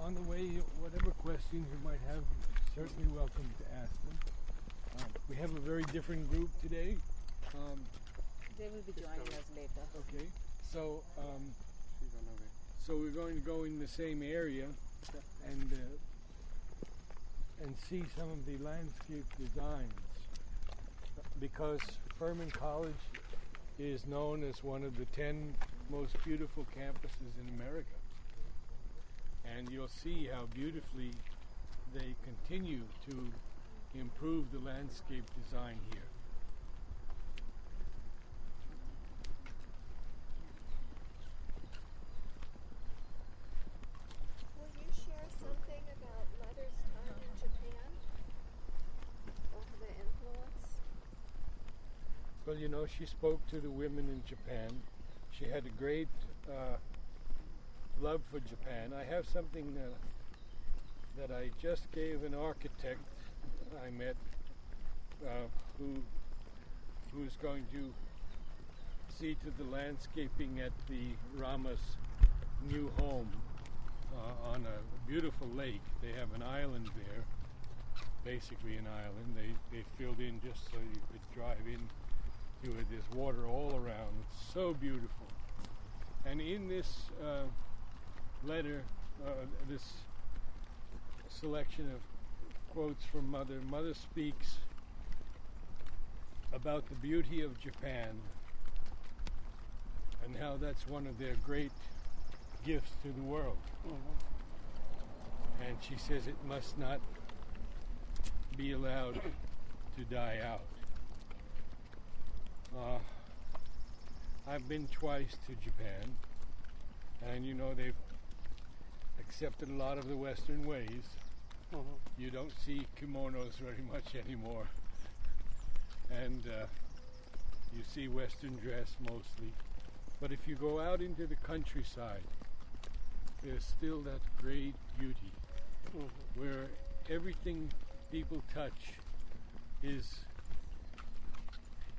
on the way, whatever questions you might have, certainly welcome to ask them. We have a very different group today. They will be joining us later. Okay, so we're going to go in the same area and see some of the landscape designs, because Furman College is known as one of the 10 most beautiful campuses in America. And you'll see how beautifully they continue to improve the landscape design here. Will you share something about Mother's time in Japan? Of the influence? Well, you know, she spoke to the women in Japan. She had a great love for Japan. I have something that I just gave an architect I met who's going to see to the landscaping at the Rama's new home on a beautiful lake. They have an island there, basically an island. They filled in just so you could drive in to it. There's water all around. It's so beautiful. And in this letter, this selection of quotes from Mother, Mother speaks about the beauty of Japan and how that's one of their great gifts to the world. And she says it must not be allowed to die out. I've been twice to Japan, and you know they've accepted a lot of the Western ways. You don't see kimonos very much anymore, and you see Western dress mostly. But if you go out into the countryside, there's still that great beauty where everything people touch is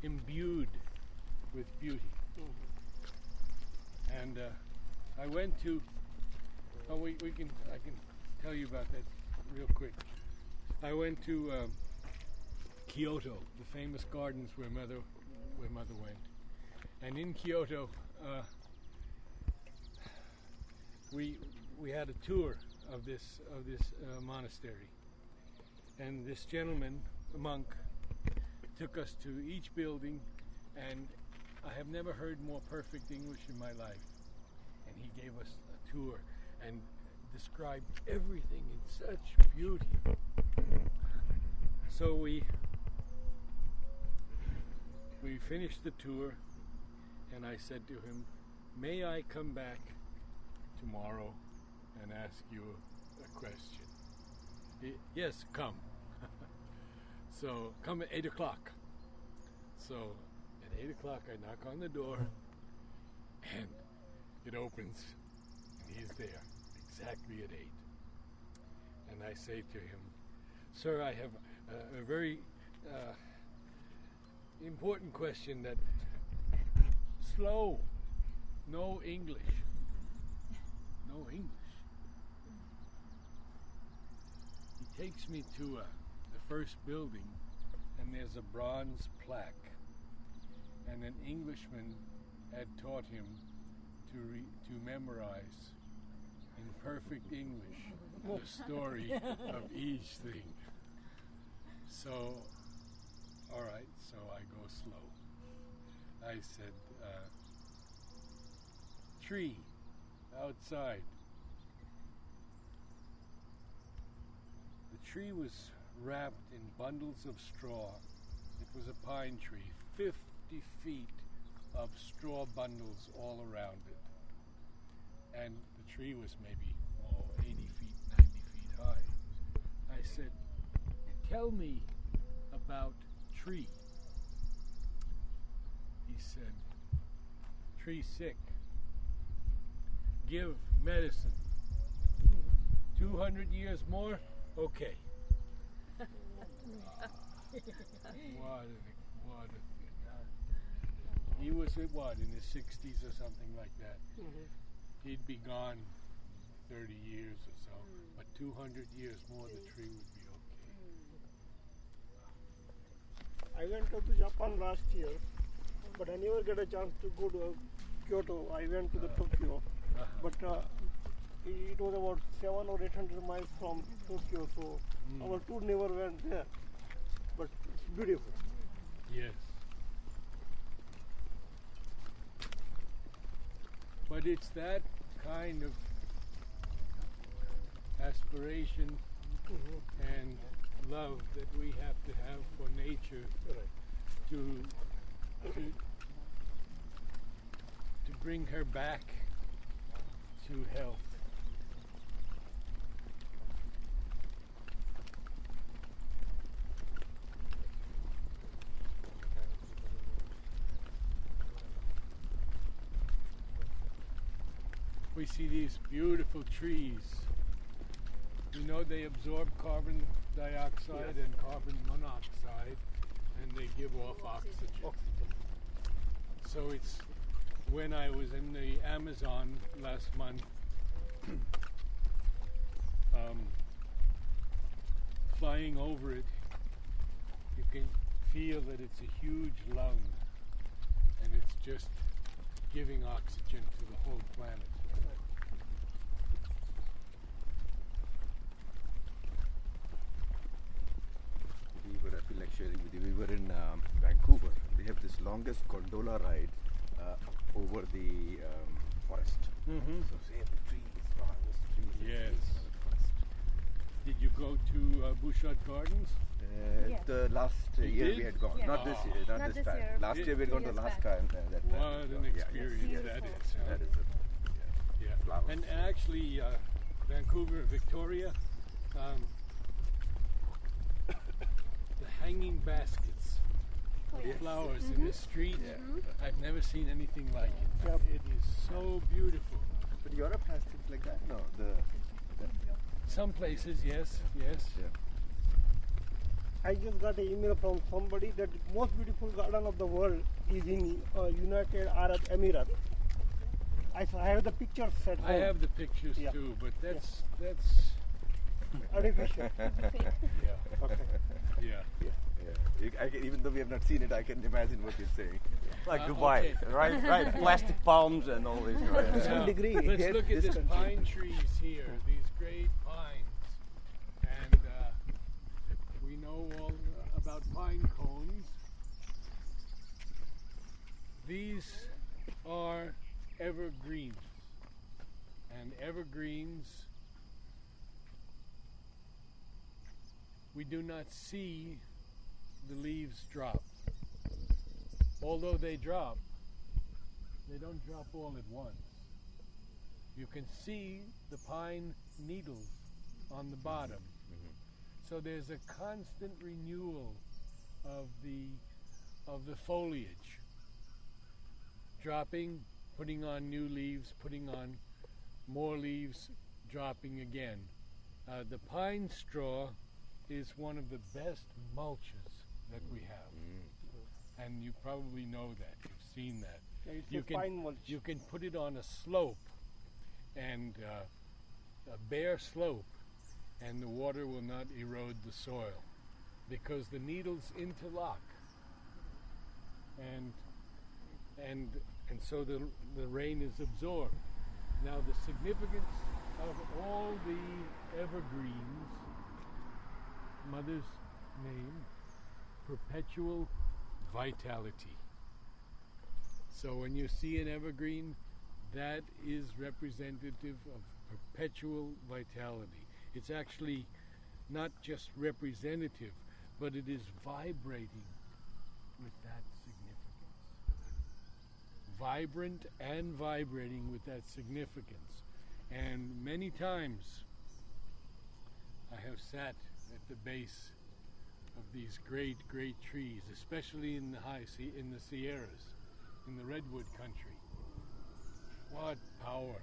imbued with beauty. And I went to, I can tell you about that real quick. I went to Kyoto, the famous gardens where Mother went. And in Kyoto, we had a tour of this monastery. And this gentleman, a monk, took us to each building, and I have never heard more perfect English in my life. And he gave us a tour and described everything in such beauty. So we finished the tour, and I said to him, "May I come back tomorrow and ask you a question?" Yes, come. So come at 8 o'clock. So at 8 o'clock I knock on the door, and it opens, and he's there exactly at 8. And I say to him, "Sir, I have a very important question that slow, no English. No English." He takes me to the first building, and there's a bronze plaque, and an Englishman had taught him to memorize in perfect English the story of each thing. So, all right, so I go slow. I said, "Tree outside." The tree was wrapped in bundles of straw. It was a pine tree, 50 feet of straw bundles all around it. And the tree was maybe 80 feet, 90 feet high. I said, "Tell me about tree." He said, "Tree sick. Give medicine. 200 years more? Okay." What a thing. He was in his 60s or something like that. He'd be gone 30 years or so. 200 years more, the tree would be okay. I went to Japan last year, but I never get a chance to go to Kyoto. I went to the Tokyo, but it was about 700 or 800 miles from Tokyo, so our tour never went there. But it's beautiful. Yes. But it's that kind of aspiration and love that we have to have for nature to bring her back to health. We see these beautiful trees. You know they absorb carbon dioxide and carbon monoxide, and they give off oxygen. So it's when I was in the Amazon last month, flying over it, you can feel that it's a huge lung, and it's just giving oxygen to the whole planet. I feel like sharing with you. We were in Vancouver. They have this longest gondola ride over the forest. Mm-hmm. So see the trees, forest, trees. Yes. Trees, forest. Did you go to Bouchard Gardens? Yeah. The last You year did? we had gone. Yeah. Not this year. Not this time. year. Last year we had gone to Years Alaska back. and that time. What an experience that is. Huh? That is it. Yeah. Flowers. And actually, Vancouver, Victoria, the hanging baskets of flowers in the street, I've never seen anything like it. Yep. It is so beautiful. But Europe has things like that. No, Some places, yes. yeah. I just got an email from somebody that the most beautiful garden of the world is in United Arab Emirates. I have the pictures at home. I have the pictures Yeah. too, but that's Artificial. yeah. Okay. Yeah. Even though we have not seen it, I can imagine what you're saying. Like Dubai, okay. right? Plastic palms and all this. Right? To some degree. Let's yes, look at this these country. pine trees here, these great pines. And we know all about pine cones. These are evergreens. And evergreens, we do not see the leaves drop. Although they drop, they don't drop all at once. You can see the pine needles on the bottom. So there's a constant renewal of the foliage. Dropping, putting on new leaves, putting on more leaves, dropping again. The pine straw is one of the best mulches that we have. And you probably know that. You've seen that. Yeah, it's You a can- fine mulch. You can put it on a slope, and a bare slope, and the water will not erode the soil because the needles interlock, and so the rain is absorbed. Now the significance of all the evergreens, Mother's name, perpetual vitality. So when you see an evergreen, that is representative of perpetual vitality. It's actually not just representative, but it is vibrating with that significance. Vibrant and vibrating with that significance. And many times I have sat at the base of these great, great trees, especially in the Sierras, in the redwood country. What power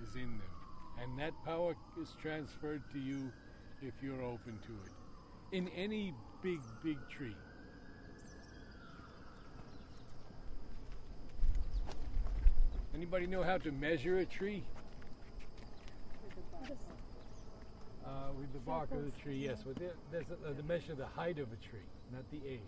is in them. And that power is transferred to you if you're open to it. In any big, big tree. Anybody know how to measure a tree? With the bark of the tree, yes. But there's the measure the height of a tree, not the age.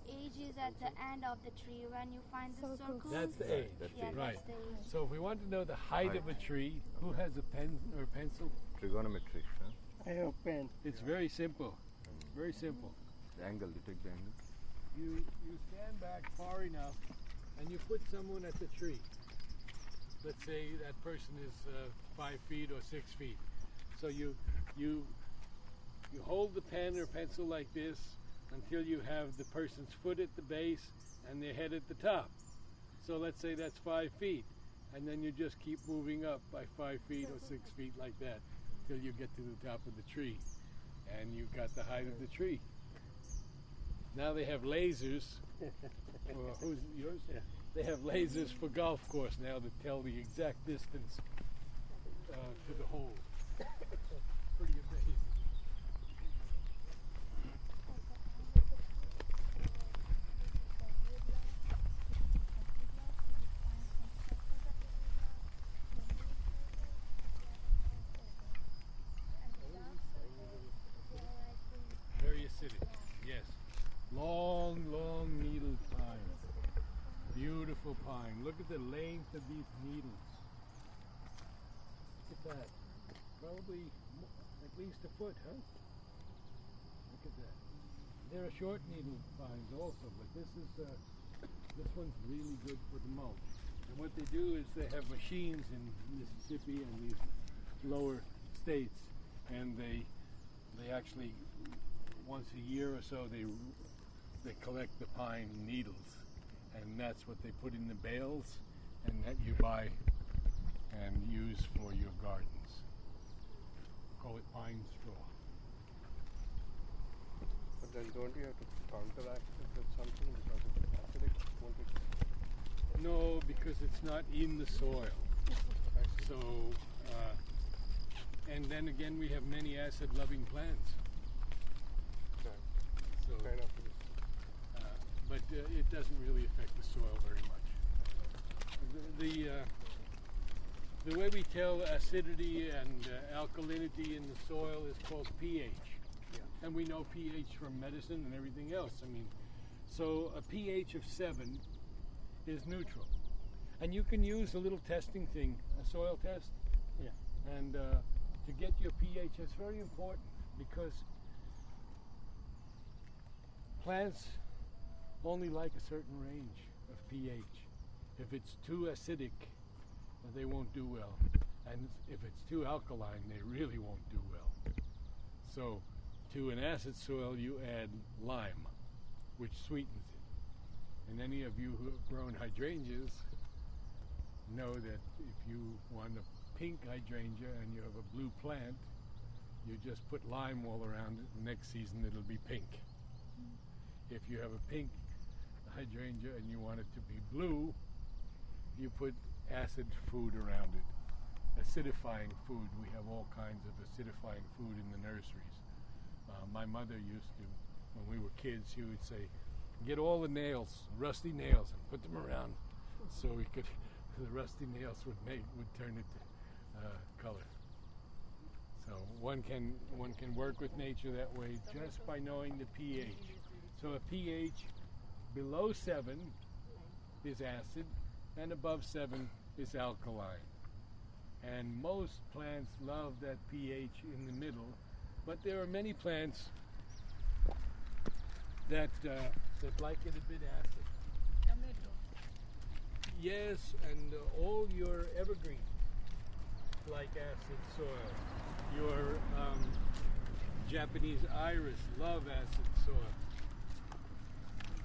Age is at the end of the tree when you find the circles. That's the age, Yeah, right. that's the age. So if we want to know the height of a tree, who has a pen or pencil? Trigonometry. Huh? I have a pen. It's very simple. Very simple. The angle, you take the angle. You stand back far enough, and you put someone at the tree. Let's say that person is 5 feet or 6 feet. So you hold the pen or pencil like this until you have the person's foot at the base and their head at the top. So let's say that's 5 feet, and then you just keep moving up by 5 feet or 6 feet like that till you get to the top of the tree, and you've got the height of the tree. Now they have lasers. Who's yours? Yeah. They have lasers for golf course now that tell the exact distance to the hole. Pretty amazing. Very acidic, yes. Long, long needled pine. Beautiful pine. Look at the length of these needles. Look at that. Probably at least a foot, huh? Look at that. There are short needled pines also, but this one's really good for the mulch. And what they do is they have machines in Mississippi and these lower states, and they actually once a year or so they collect the pine needles, and that's what they put in the bales and that you buy and use for your gardens. Call it pine straw. But then don't you have to counteract it with something because it's acidic? Won't it? No, because it's not in the soil. So, and then again, we have many acid-loving plants. So, Kind of. but it doesn't really affect the soil very much. The way we tell acidity and alkalinity in the soil is called pH. Yeah. And we know pH from medicine and everything else. I mean, so a pH of 7 is neutral. And you can use a little testing thing, a soil test. Yeah. And to get your pH, it's very important because plants only like a certain range of pH. If it's too acidic, they won't do well. And if it's too alkaline, they really won't do well. So to an acid soil, you add lime, which sweetens it. And any of you who have grown hydrangeas know that if you want a pink hydrangea and you have a blue plant, you just put lime all around it, and next season it'll be pink. If you have a pink hydrangea and you want it to be blue, you put acid food around it, acidifying food. We have all kinds of acidifying food in the nurseries. My mother used to, when we were kids, she would say, get all the nails, rusty nails, and put them around so we could, the rusty nails would turn it to color. So one can work with nature that way just by knowing the pH. So a pH below 7 is acid, and above 7 is alkaline. And most plants love that pH in the middle, but there are many plants that like it a bit acid. Tomato. Yes, and all your evergreens like acid soil. Your Japanese iris love acid soil.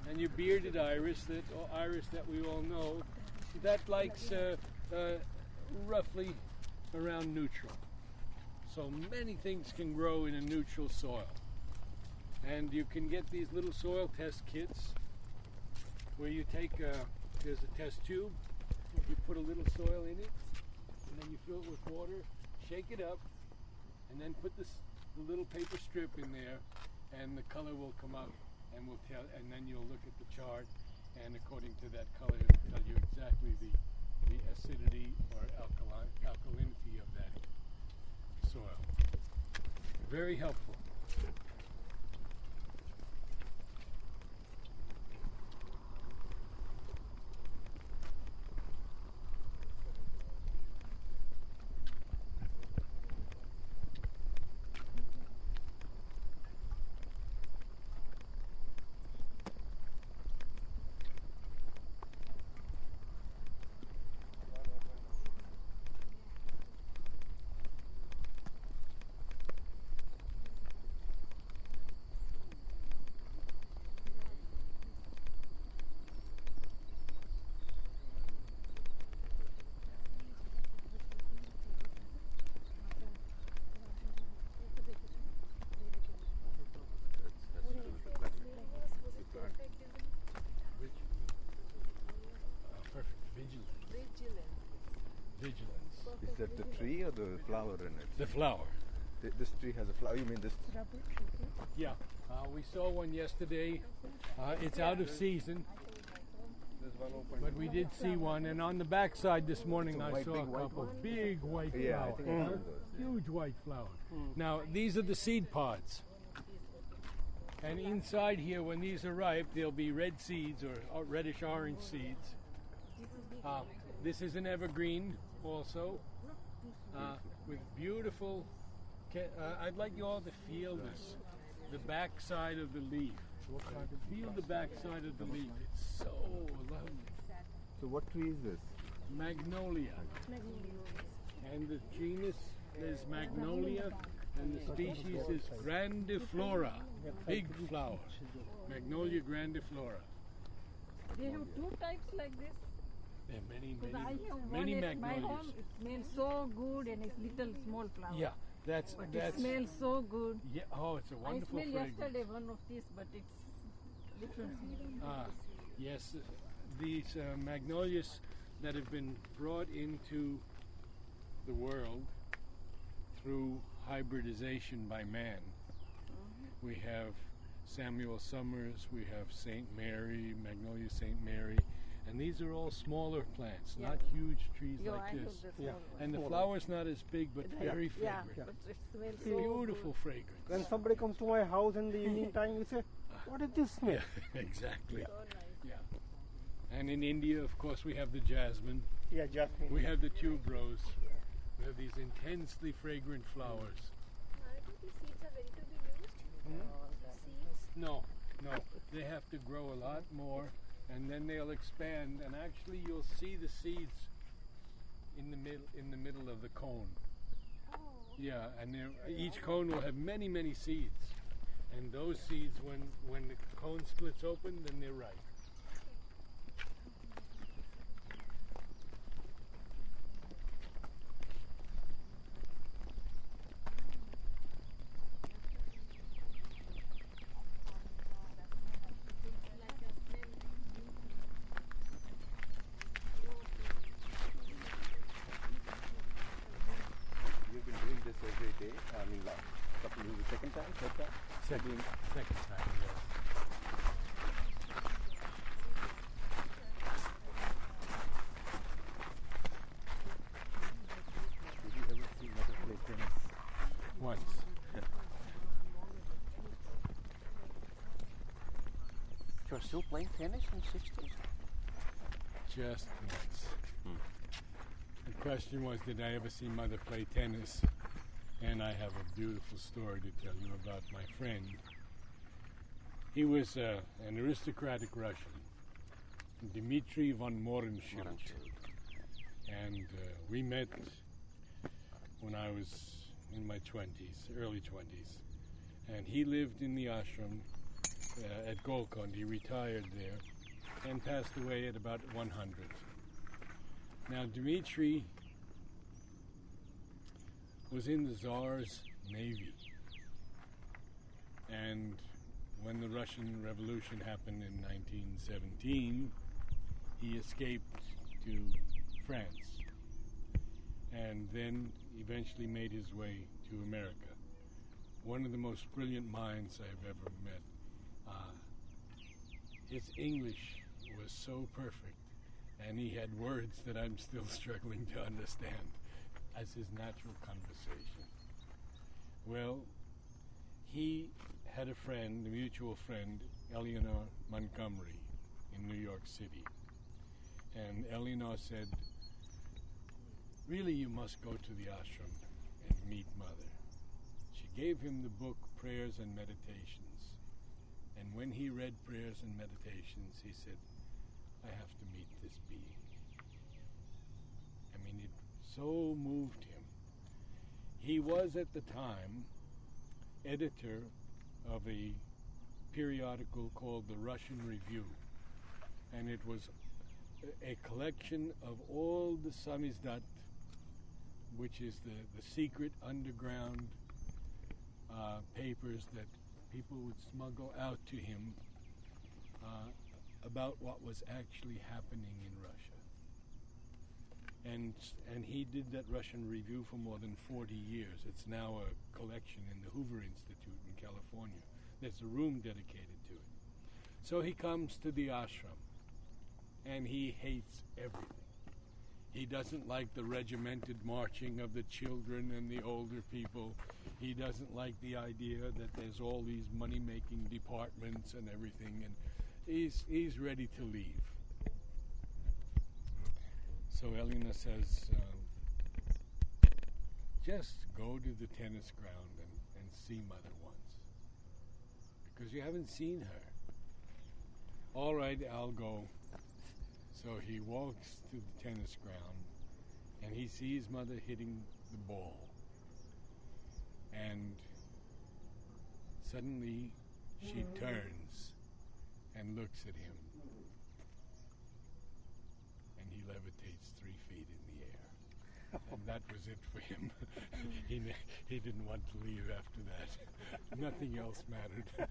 And your bearded iris that we all know, that likes roughly around neutral. So many things can grow in a neutral soil. And you can get these little soil test kits where you take, there's a test tube, you put a little soil in it, and then you fill it with water, shake it up, and then put the little paper strip in there, and the color will come up, and and then you'll look at the chart, and according to that color, it will tell you exactly the acidity or alkalinity of that soil. very helpful. Perfect. Vigilance. Is that the tree or the flower in it? The flower. This tree has a flower. You mean this? Yeah. We saw one yesterday. It's out of season, There's one open. but we did see one. And on the backside this morning, It's a I white- saw big a white couple one? big white Yeah, I flowers. think I've seen those. Huge white flower. Now, these are the seed pods. And inside here, when these are ripe, there'll be red seeds or reddish-orange seeds. This is an evergreen also, with beautiful... I'd like you all to feel this, the back side of the leaf. Feel the back side of the leaf. It's so lovely. So what tree is this? Magnolia. And the genus is Magnolia, and the species is grandiflora, big flower. Magnolia grandiflora. They have two types like this. There are many, Because I many, have many one at my magnolias. home. It smells so good and it's little small flower. Yeah, that's But that's. it smells so good. Yeah. Oh, it's a I wonderful smelled fragrance. yesterday one of these, but it's different. Yes, these magnolias that have been brought into the world through hybridization by man. We have Samuel Summers, we have St. Mary, Magnolia St. Mary, and these are all smaller plants, Yeah. not huge trees Yeah, like I know this. the Yeah. small one. And the flower's not as big, but very Yeah, fragrant. but it smells so Beautiful good. fragrance. When somebody comes to my house in the evening time, you say, "What is this smell?" Yeah, exactly. So nice. Yeah. And in India, of course, we have the jasmine. Yeah, jasmine. We have the tuberose. We have these intensely fragrant flowers. Narad, these seeds are ready to be used? The seeds? No, no. They have to grow a lot more, and then they'll expand. And actually, you'll see the seeds in the middle of the cone. Oh. Yeah, and each cone will have many, many seeds. And those seeds, when the cone splits open, then they're ripe. You've been doing this every day. I mean, last couple of the second time, third time. Second time, yes. Did you ever see mother play tennis? Once. You're still playing tennis in the 60s? Just once. The question was, did I ever see Mother play tennis? And I have a beautiful story to tell you about my friend. He was an aristocratic Russian, Dmitry von Morenschild. And we met when I was in my 20s, early 20s. And he lived in the ashram at Golkond. He retired there and passed away at about 100. Now, Dmitry was in the Tsar's navy. And when the Russian Revolution happened in 1917, he escaped to France and then eventually made his way to America. One of the most brilliant minds I've ever met. His English was so perfect, and he had words that I'm still struggling to understand as his natural conversation. Well, he had a friend, a mutual friend, Eleanor Montgomery, in New York City. And Eleanor said, really, you must go to the ashram and meet Mother. She gave him the book Prayers and Meditations. And when he read Prayers and Meditations, he said, I have to meet this being. I mean, it so moved him. He was at the time editor of a periodical called the Russian Review. And it was a collection of all the samizdat, which is the secret underground papers that people would smuggle out to him about what was actually happening in Russia. And he did that Russian Review for more than 40 years. It's now a collection in the Hoover Institute in California. There's a room dedicated to it. So he comes to the ashram, and he hates everything. He doesn't like the regimented marching of the children and the older people. He doesn't like the idea that there's all these money-making departments and everything, and he's ready to leave. So Elena says, just go to the tennis ground and see Mother once, because you haven't seen her. All right, I'll go. So he walks to the tennis ground, and he sees Mother hitting the ball. And suddenly she turns and looks at him, and he levitates 3 feet in the air. And that was it for him. He didn't want to leave after that. Nothing else mattered. Are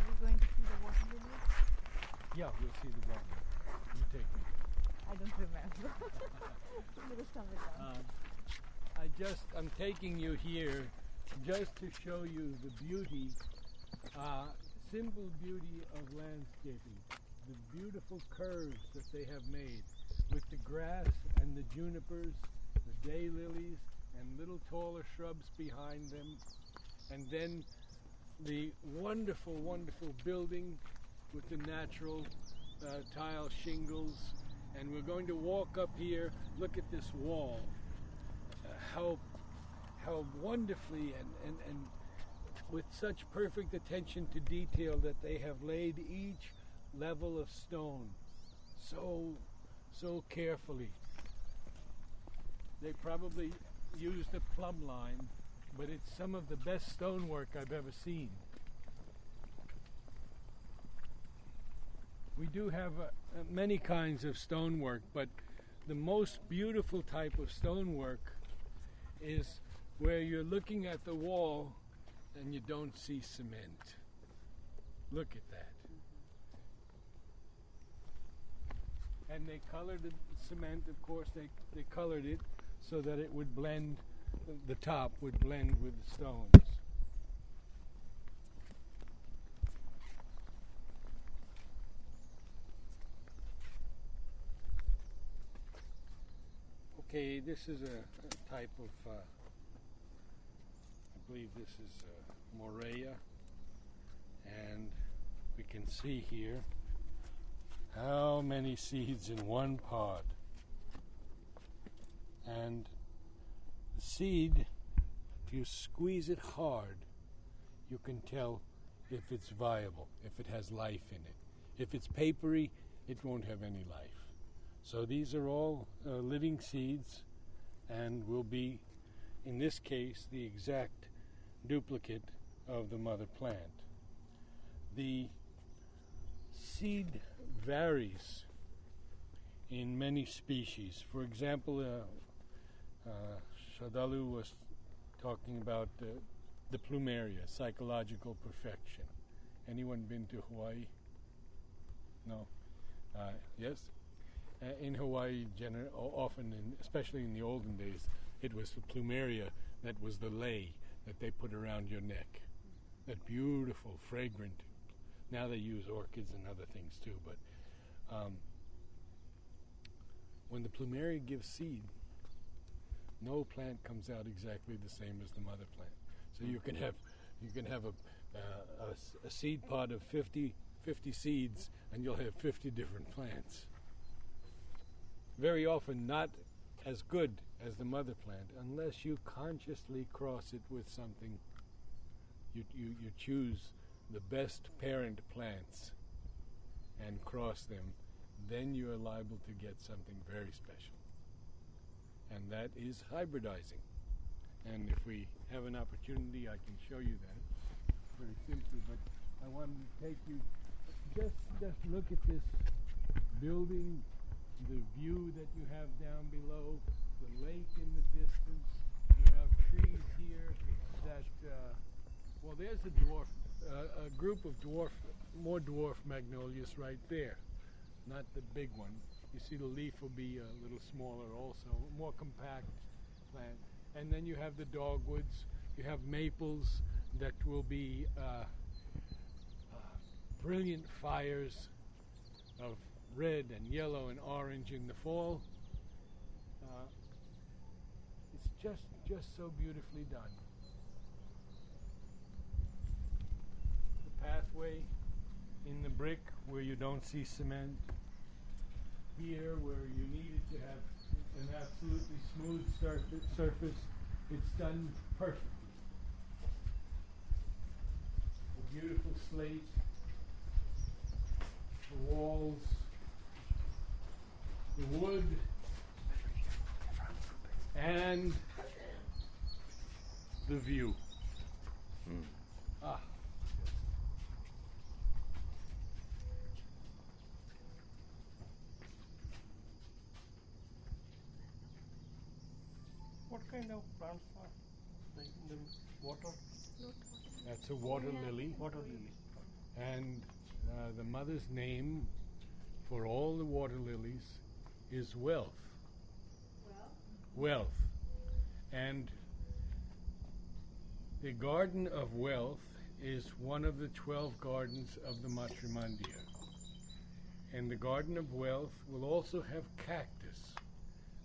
we going to see the water lilies? Yeah, we'll see the water. You take me. I don't remember. Little stomach down. I'm taking you here just to show you the beauty, simple beauty of landscaping, the beautiful curves that they have made with the grass and the junipers, the daylilies, and little taller shrubs behind them, and then the wonderful, wonderful building with the natural tile shingles. And we're going to walk up here, look at this wall, how wonderfully and with such perfect attention to detail that they have laid each level of stone so carefully. They probably used a plumb line, but it's some of the best stonework I've ever seen. We do have many kinds of stonework, but the most beautiful type of stonework is where you're looking at the wall and you don't see cement. Look at that. And they colored the cement, of course, they colored it so that it would blend, the top would blend with the stones. Okay, this is a type of, I believe this is Morea, and we can see here how many seeds in one pod. And the seed, if you squeeze it hard, you can tell if it's viable, if it has life in it. If it's papery, it won't have any life. So these are all living seeds, and will be, in this case, the exact duplicate of the mother plant. The seed varies in many species. For example, Shadalu was talking about the plumeria, psychological perfection. Anyone been to Hawaii? No? Yes? In Hawaii, often, especially in the olden days, it was the plumeria that was the lei that they put around your neck. that beautiful, fragrant. Now they use orchids and other things too, but when the plumeria gives seed, no plant comes out exactly the same as the mother plant. So you can have a seed pod of 50 seeds, and you'll have 50 different plants. Very often not as good as the mother plant, unless you consciously cross it with something. You choose the best parent plants and cross them, then you are liable to get something very special. And that is hybridizing. And if we have an opportunity, I can show you that very simply. But I wanted to take you, just look at this building, the view that you have down below, the lake in the distance. You have trees here that, well, there's a group of more dwarf magnolias right there. Not the big one. You see the leaf will be a little smaller also, more compact plant. And then you have the dogwoods, you have maples that will be brilliant fires of red and yellow and orange in the fall. It's just so beautifully done. The pathway in the brick where you don't see cement. Here where you need it to have an absolutely smooth surface, it's done perfectly. A beautiful slate, the walls, the wood, and the view. Ah. What kind of plants are like in the water? That's a water lily. Water lily. And the mother's name for all the water lilies is Wealth. Wealth. And the Garden of Wealth is one of the 12 gardens of the Matrimandia. And the Garden of Wealth will also have cactus,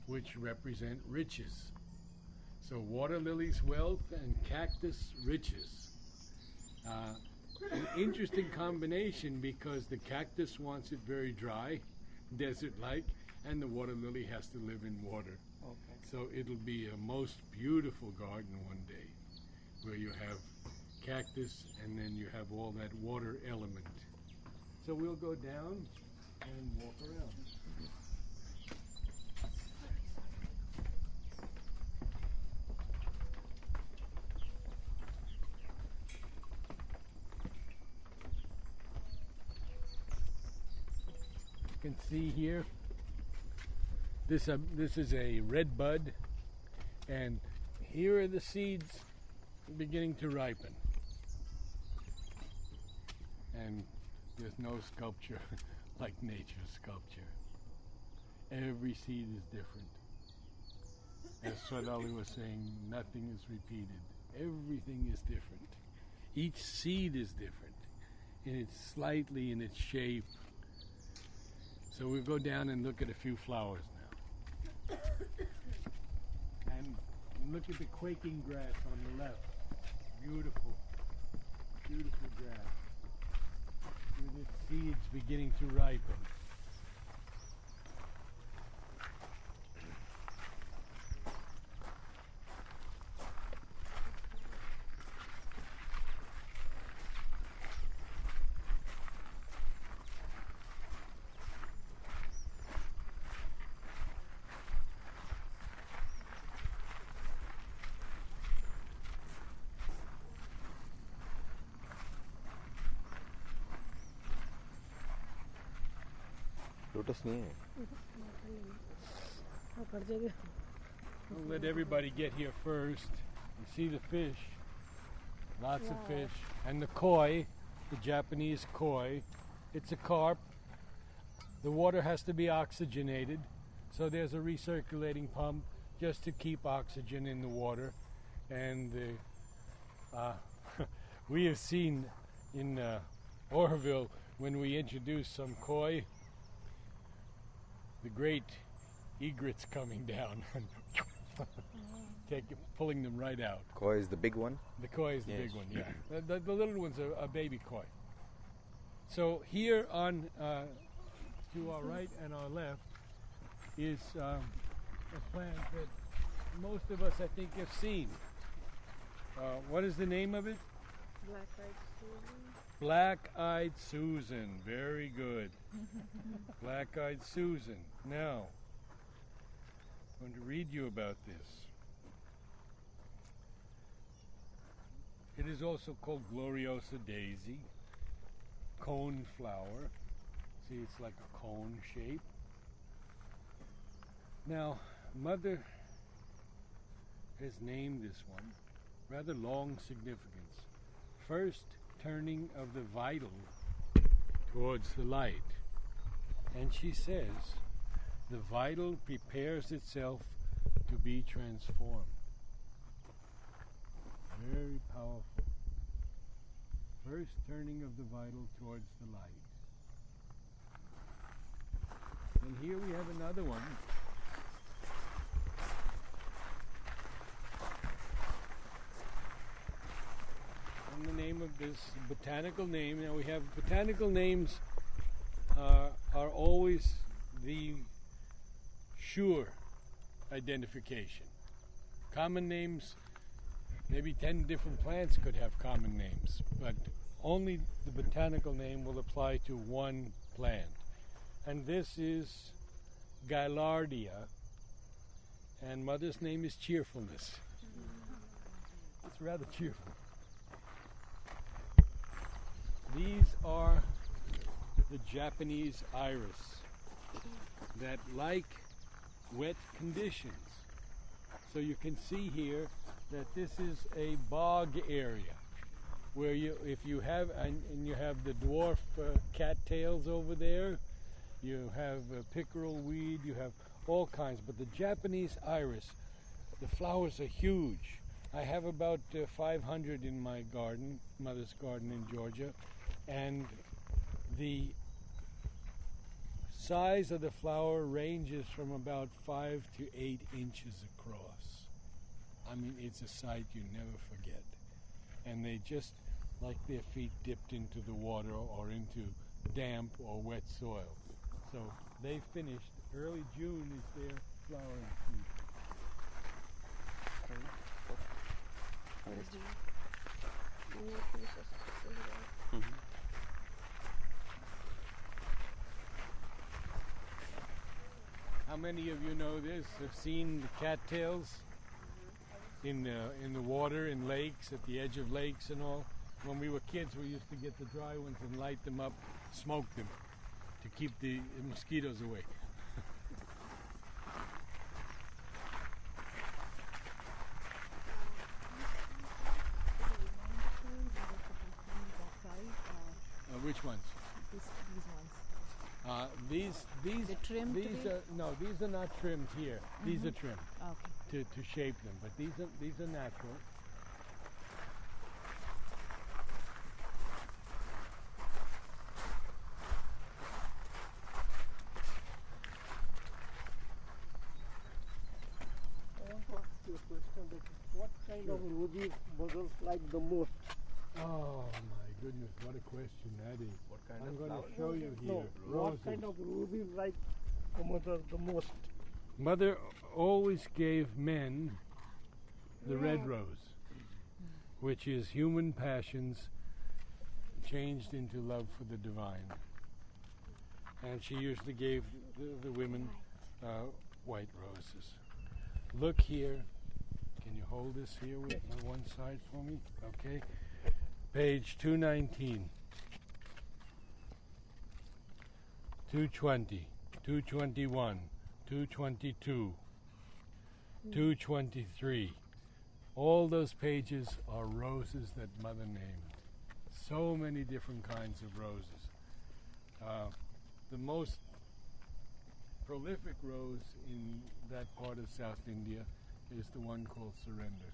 which represent riches. So water lilies, wealth, and cactus, riches. An interesting combination because the cactus wants it very dry, desert-like, and the water lily has to live in water. Okay. So it'll be a most beautiful garden one day, where you have cactus and then you have all that water element. So we'll go down and walk around. You can see here, this is a red bud, and here are the seeds beginning to ripen. And there's no sculpture like nature's sculpture. Every seed is different. As Swadali was saying, nothing is repeated. Everything is different. Each seed is different, slightly in its shape. So we'll go down and look at a few flowers now. And look at the quaking grass on the left. Beautiful, beautiful grass. With its seeds beginning to ripen. Lotus नहीं है. We'll let everybody get here first. You see the fish, lots of fish, and the koi, the Japanese koi. It's a carp. The water has to be oxygenated, so there's a recirculating pump just to keep oxygen in the water. And We have seen in Oroville, when we introduced some koi, the great egrets coming down and pulling them right out. Koi is the big one. The koi is the Yes. big one, yeah. The little one's a baby koi. So here on to our right and our left is a plant that most of us, I think, have seen. What is the name of it? Black-eyed Susan. Black-eyed Susan. Very good. Black-eyed Susan. Now, I'm going to read you about this. It is also called Gloriosa daisy, cone flower. See, it's like a cone shape. Now, Mother has named this one, rather long significance. First turning of the vital towards the light. And she says, the vital prepares itself to be transformed. Very powerful. First turning of the vital towards the light. And here we have another one. And the name of this botanical name. Now we have botanical names are always the sure identification. Common names, maybe 10 different plants could have common names, but only the botanical name will apply to one plant. And this is Gaillardia, and Mother's name is Cheerfulness. It's rather cheerful. These are the Japanese iris that like wet conditions. So you can see here that this is a bog area where if you have, and you have the dwarf cattails over there, you have pickerel weed, you have all kinds, but the Japanese iris, the flowers are huge. I have about 500 in my garden, Mother's garden in Georgia, and the size of the flower ranges from about 5 to 8 inches across. I mean, it's a sight you never forget. And they just like their feet dipped into the water or into damp or wet soil. So they finished, early June is their flowering season. How many of you know this? Have seen the cattails in the water, in lakes, at the edge of lakes and all? When we were kids, we used to get the dry ones and light them up, smoke them, to keep the mosquitoes away. Which ones? These ones. They're trimmed these today? are no, these are not trimmed here. These are trimmed Okay. to shape them, but these are natural. I want to ask you a question that what kind of roses Mothers like the most? Oh my goodness, what a question that is. What kind I'm of going flower? to show you here. No, Roses. what kind of roses like the Mother the most? Mother always gave men the red rose, which is human passions changed into love for the divine. And she usually gave the women white roses. Look here. Can you hold this here with on one side for me? Okay. Page 219. 220. 221. 222. 223. All those pages are roses that Mother named. So many different kinds of roses. The most prolific rose in that part of South India is the one called Surrender.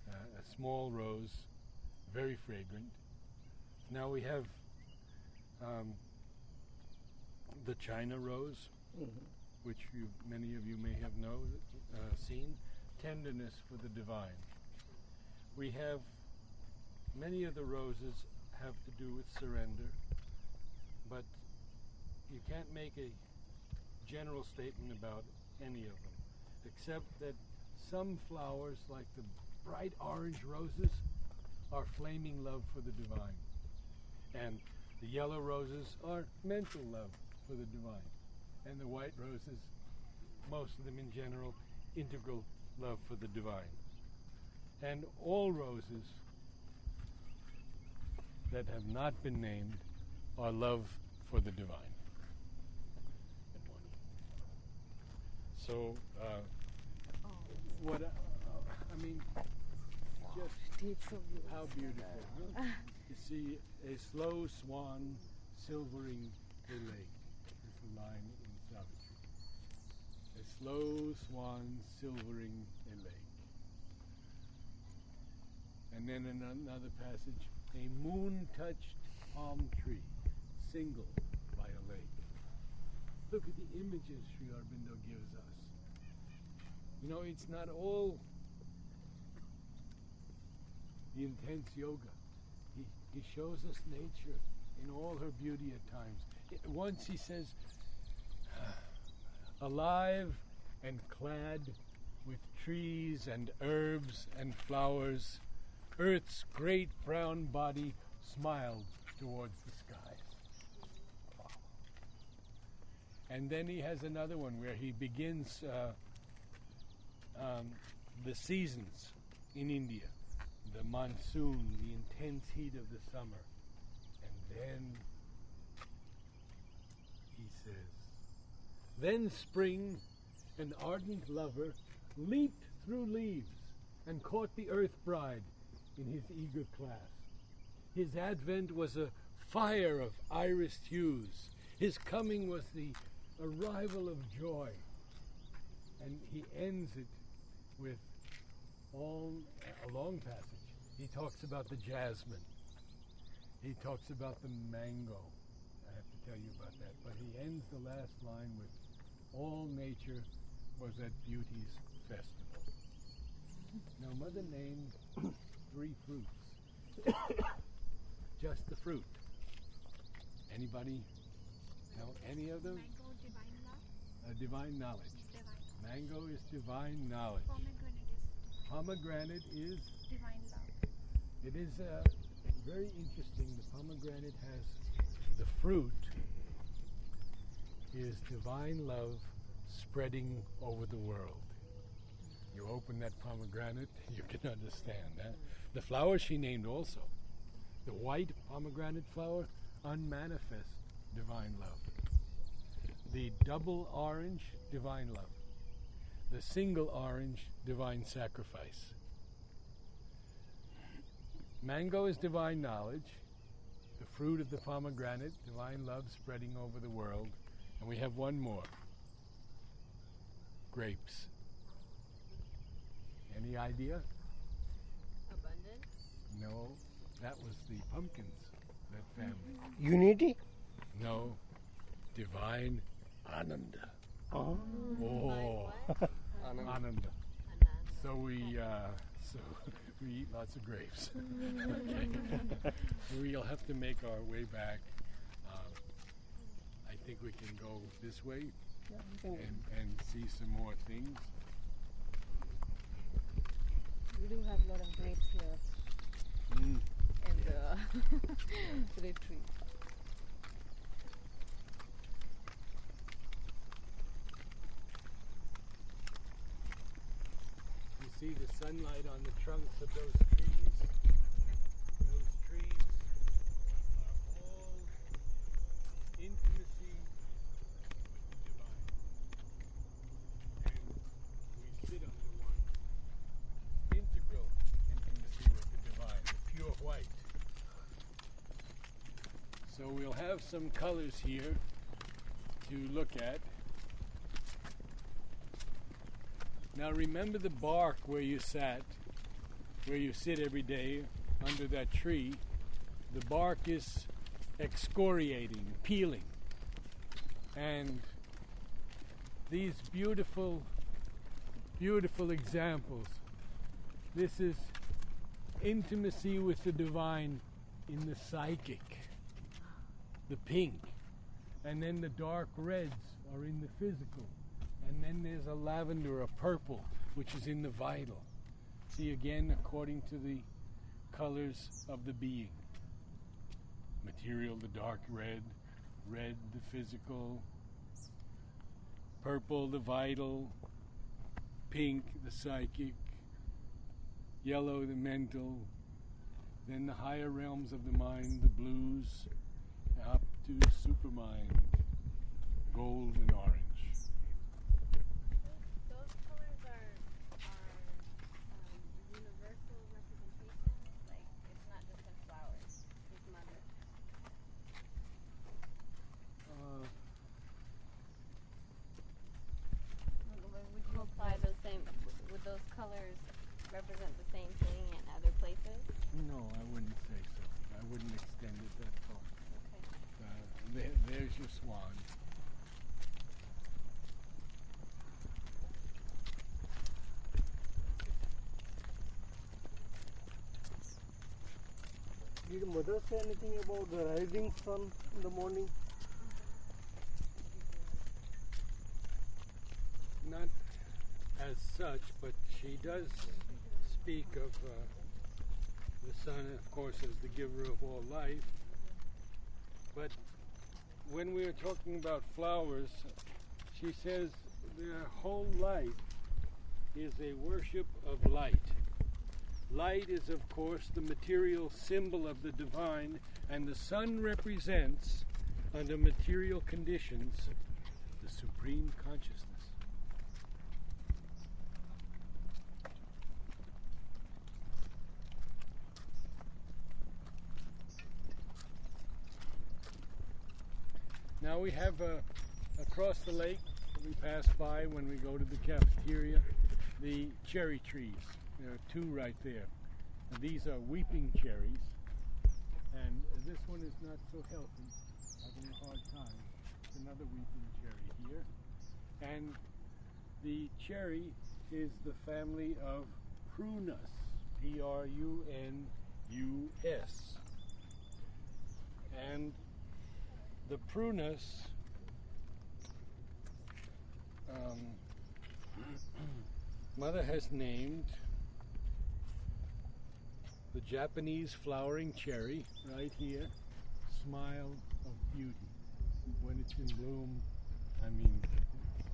A small rose very fragrant. Now we have the China rose, which many of you may have seen, tenderness for the divine. We have many of the roses have to do with surrender, but you can't make a general statement about any of them, except that some flowers, like the bright orange roses, are flaming love for the divine, and the yellow roses are mental love for the divine, and the white roses, most of them in general, integral love for the divine. And all roses that have not been named are love for the divine. So, what I mean, just how beautiful. Huh? You see a slow swan silvering a lake. There's a line in Savitri. A slow swan silvering a lake. And then in another passage, a moon-touched palm tree, single by a lake. Look at the images Sri Aurobindo gives us. You know, it's not all the intense yoga. He shows us nature in all her beauty at times. Once he says, alive and clad with trees and herbs and flowers, Earth's great brown body smiled towards the skies. And then he has another one where he begins the seasons in India, the monsoon, the intense heat of the summer. And then he says, then spring, an ardent lover, leaped through leaves and caught the earth bride in his eager clasp. His advent was a fire of irised hues. His coming was the arrival of joy. And he ends it with a long passage. He talks about the jasmine. He talks about the mango. I have to tell you about that. But he ends the last line with, all nature was at beauty's festival. Now, Mother named 3 fruits. Just the fruit. Anybody know any of them? Mango, divine love. Divine knowledge. Divine. Mango is divine knowledge. Pomegranate is Pomegranate is divine love. It is very interesting. The pomegranate has the fruit is divine love spreading over the world. You open that pomegranate, you can understand that. The flower she named also. The white pomegranate flower, unmanifest divine love. The double orange, divine love. The single orange, divine sacrifice. Mango is divine knowledge. The fruit of the pomegranate, divine love spreading over the world. And we have one more. Grapes. Any idea? Abundance. No, that was the pumpkins, that family. Unity? No, divine Ananda. Oh. Oh, Ananda. Ananda. So we eat lots of grapes. Okay. We'll have to make our way back. I think we can go this way and see some more things. We do have a lot of grapes here in the retreat. You see the sunlight on the trunks of those trees. Those trees are all intimacy with the divine. And we sit under one. Integral intimacy with the divine, the pure white. So we'll have some colors here to look at. Now remember the bark where you sat, where you sit every day under that tree, the bark is excoriating, peeling. And these beautiful, beautiful examples. This is intimacy with the divine in the psychic, the pink. And then the dark reds are in the physical. And then there's a lavender, a purple, which is in the vital. See again, according to the colors of the being. Material, the dark red, red, the physical, purple, the vital, pink, the psychic, yellow, the mental, then the higher realms of the mind, the blues, up to supermind, gold and orange. Those colors are universal representations. Like it's not just in flowers. It's mother. Would you apply those same? Would those colors represent the same thing in other places? No, I wouldn't say so. I wouldn't extend it that far. Okay. There's your swan. Did mother say anything about the rising sun in the morning? Not as such, but she does speak of the sun, of course, as the giver of all life. But when we are talking about flowers, she says their whole life is a worship of light. Light is, of course, the material symbol of the divine, and the sun represents, under material conditions, the supreme consciousness. Now we have across the lake, we pass by when we go to the cafeteria, the cherry trees. There are two right there. And these are weeping cherries, and this one is not so healthy, having a hard time. It's another weeping cherry here. And the cherry is the family of Prunus, Prunus. And the Prunus Mother has named the Japanese flowering cherry right here, smile of beauty. When it's in bloom, I mean,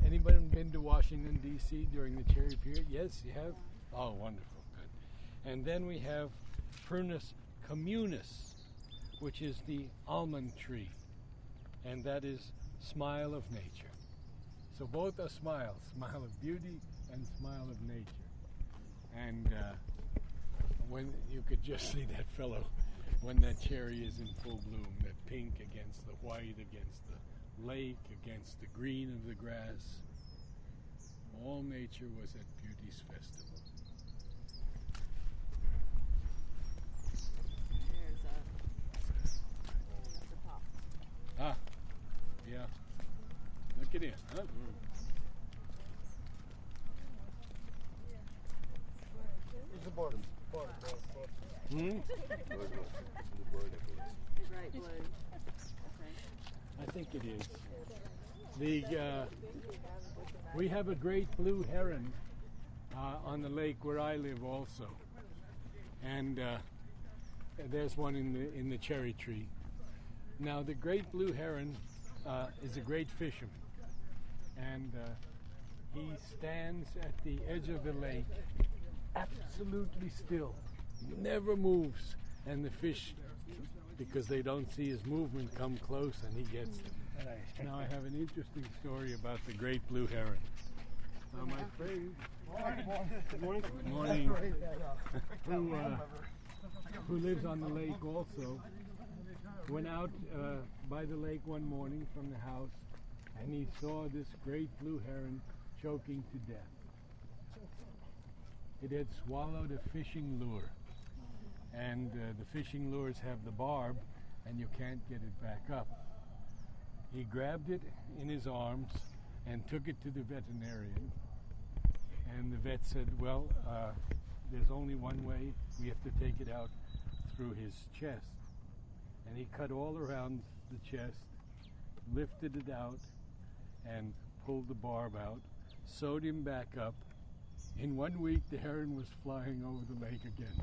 anybody been to Washington, D.C. during the cherry period? Yes, you have? Oh, wonderful, good. And then we have Prunus communis, which is the almond tree, and that is smile of nature. So both are smiles, smile of beauty and smile of nature. And when you could just see that fellow when that cherry is in full bloom, that pink against the white, against the lake, against the green of the grass. All nature was at Beauty's festival. There's the top. Ah, yeah. Look at it, huh? It's a bird. Hmm? Bright blue. I think it is. We have a great blue heron on the lake where I live also, and there's one in the cherry tree. Now the great blue heron is a great fisherman, and he stands at the edge of the lake, absolutely still, never moves, and the fish, because they don't see his movement, come close and he gets them. Now I have an interesting story about the great blue heron. My friend, Good morning. good morning, who lives on the lake also, went out by the lake one morning from the house, and he saw this great blue heron choking to death. It had swallowed a fishing lure, and the fishing lures have the barb, and you can't get it back up. He grabbed it in his arms and took it to the veterinarian, and the vet said, well, there's only one way. We have to take it out through his chest. And he cut all around the chest, lifted it out, and pulled the barb out, sewed him back up. In 1 week, the heron was flying over the lake again.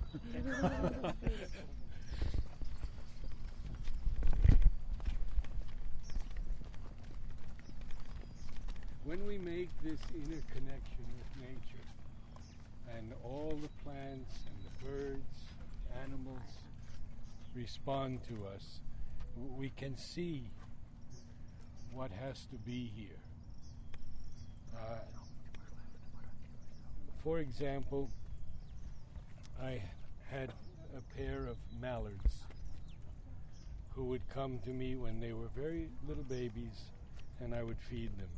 When we make this interconnection with nature, and all the plants and the birds, animals respond to us, we can see what has to be here. For example, I had a pair of mallards who would come to me when they were very little babies, and I would feed them.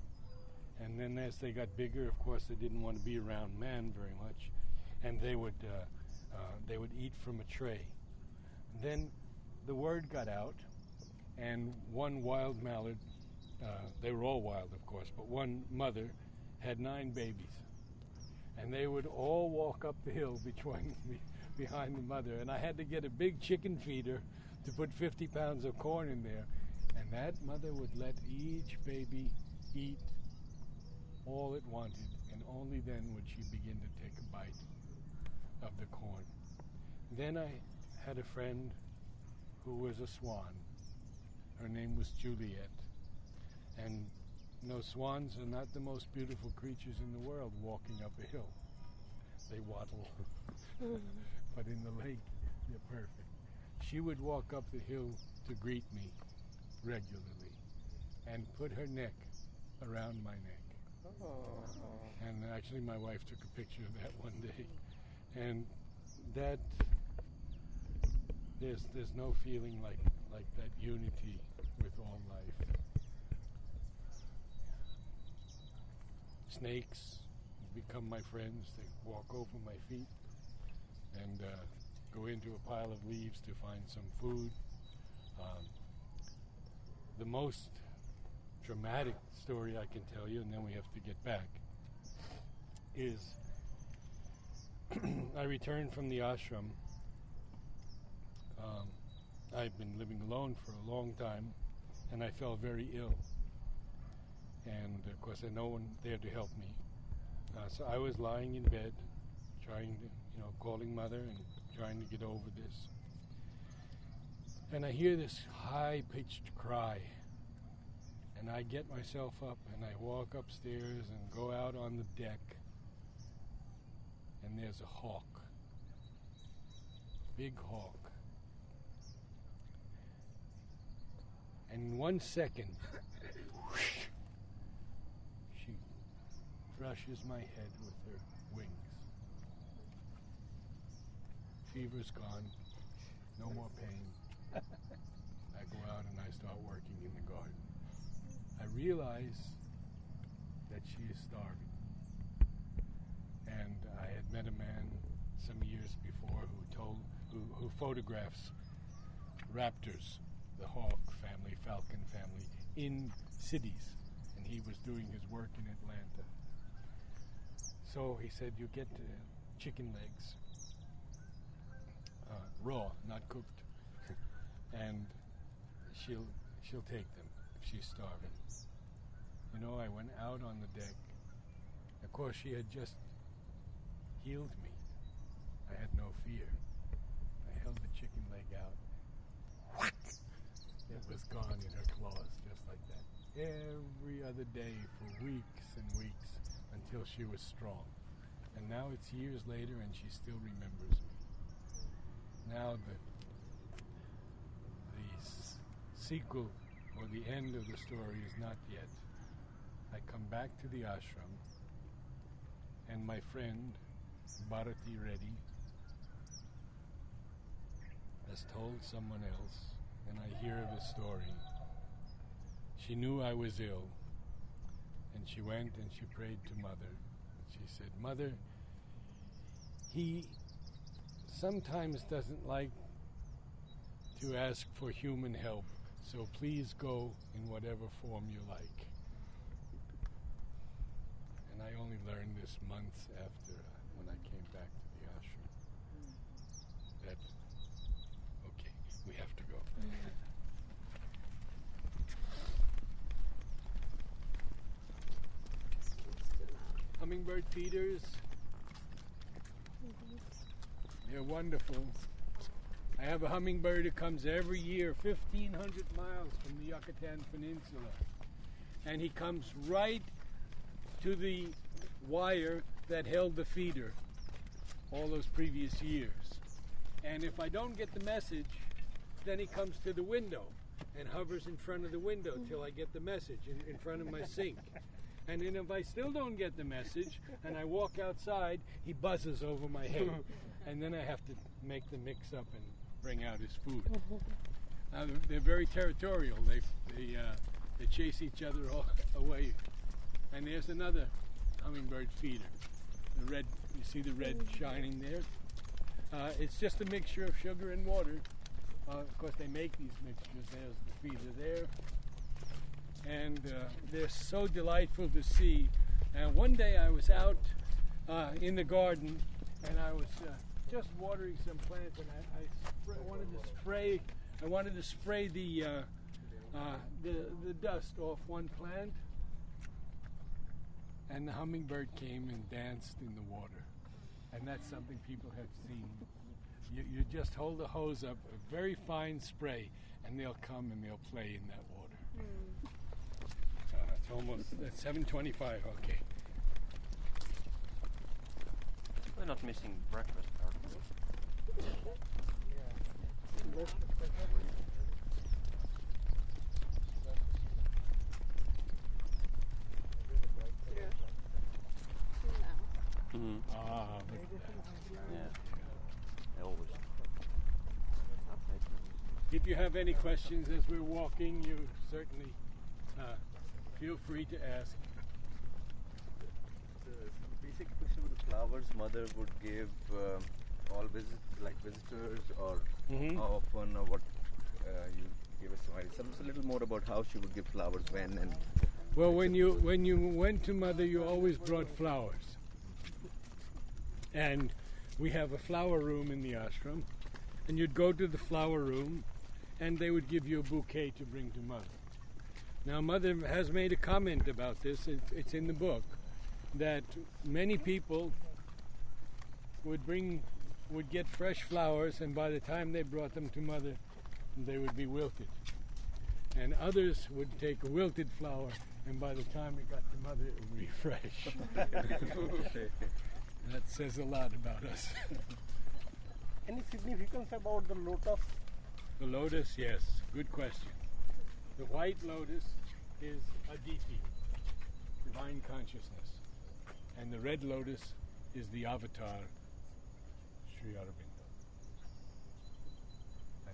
And then as they got bigger, of course, they didn't want to be around man very much, and they would eat from a tray. Then the word got out, and one wild mallard, they were all wild, of course, but one mother had 9 babies. And they would all walk up the hill behind the mother. And I had to get a big chicken feeder to put 50 pounds of corn in there. And that mother would let each baby eat all it wanted, and only then would she begin to take a bite of the corn. Then I had a friend who was a swan. Her name was Juliet. And swans are not the most beautiful creatures in the world walking up a hill. They waddle. But in the lake, they're perfect. She would walk up the hill to greet me regularly and put her neck around my neck. And actually my wife took a picture of that one day. And that, there's no feeling like that unity with all life. Snakes become my friends. They walk over my feet and go into a pile of leaves to find some food. The most dramatic story I can tell you, and then we have to get back, is I returned from the ashram. I've been living alone for a long time, and I felt very ill. And of course, there was no one there to help me. So I was lying in bed, trying to, calling mother and trying to get over this. And I hear this high-pitched cry. And I get myself up and I walk upstairs and go out on the deck. And there's a hawk. Big hawk. And in 1 second, she brushes my head with her wings. Fever's gone. No more pain. I go out and I start working in the garden. I realize that she is starving. And I had met a man some years before who photographs raptors, the hawk family, falcon family, in cities. And he was doing his work in Atlanta. So he said, you get chicken legs, raw, not cooked, and she'll take them if she's starving. I went out on the deck. Of course, she had just healed me. I had no fear. I held the chicken leg out. It was gone in her claws, just like that. Every other day for weeks and weeks until she was strong. And now it's years later and she still remembers me. Now the sequel or the end of the story is not yet. I come back to the ashram and my friend Bharati Reddy has told someone else, and I hear of a story. She knew I was ill, and she went and she prayed to Mother. She said, Mother, he sometimes doesn't like to ask for human help, so please go in whatever form you like. And I only learned this months after when I came back to the ashram. That, okay, we have to go. Hummingbird feeders, they're wonderful. I have a hummingbird who comes every year 1,500 miles from the Yucatan Peninsula. And he comes right to the wire that held the feeder all those previous years. And if I don't get the message, then he comes to the window and hovers in front of the window till I get the message in front of my sink. And then if I still don't get the message and I walk outside, he buzzes over my head. And then I have to make the mix up and bring out his food. They're very territorial. They chase each other all away. And there's another hummingbird feeder. The red, you see the red shining there? It's just a mixture of sugar and water. Of course, they make these mixtures. There's the feeder there. And they're so delightful to see. And one day I was out in the garden, and I was just watering some plants, and I wanted to spray the dust off one plant, and the hummingbird came and danced in the water, and that's something people have seen. You just hold the hose up, a very fine spray, and they'll come and they'll play in that water. It's almost at 7:25. Okay. We're not missing breakfast, are we? Mm-hmm. Yeah. They always. If you have any questions as we're walking, you certainly feel free to ask. The basic question with the flowers, mother would give all visitors, or how often, or what you give us some idea. Tell us a little more about how she would give flowers, when, and. Well, when you went to mother, you always brought flowers, and we have a flower room in the ashram, and you'd go to the flower room, and they would give you a bouquet to bring to mother. Now, mother has made a comment about this. It's in the book, that many people would get fresh flowers, and by the time they brought them to mother, they would be wilted. And others would take a wilted flower, and by the time it got to mother, it would be fresh. That says a lot about us. Any significance about the lotus? The lotus, yes, good question. The white lotus is Aditi, divine consciousness. And the red lotus is the avatar, Sri Aurobindo.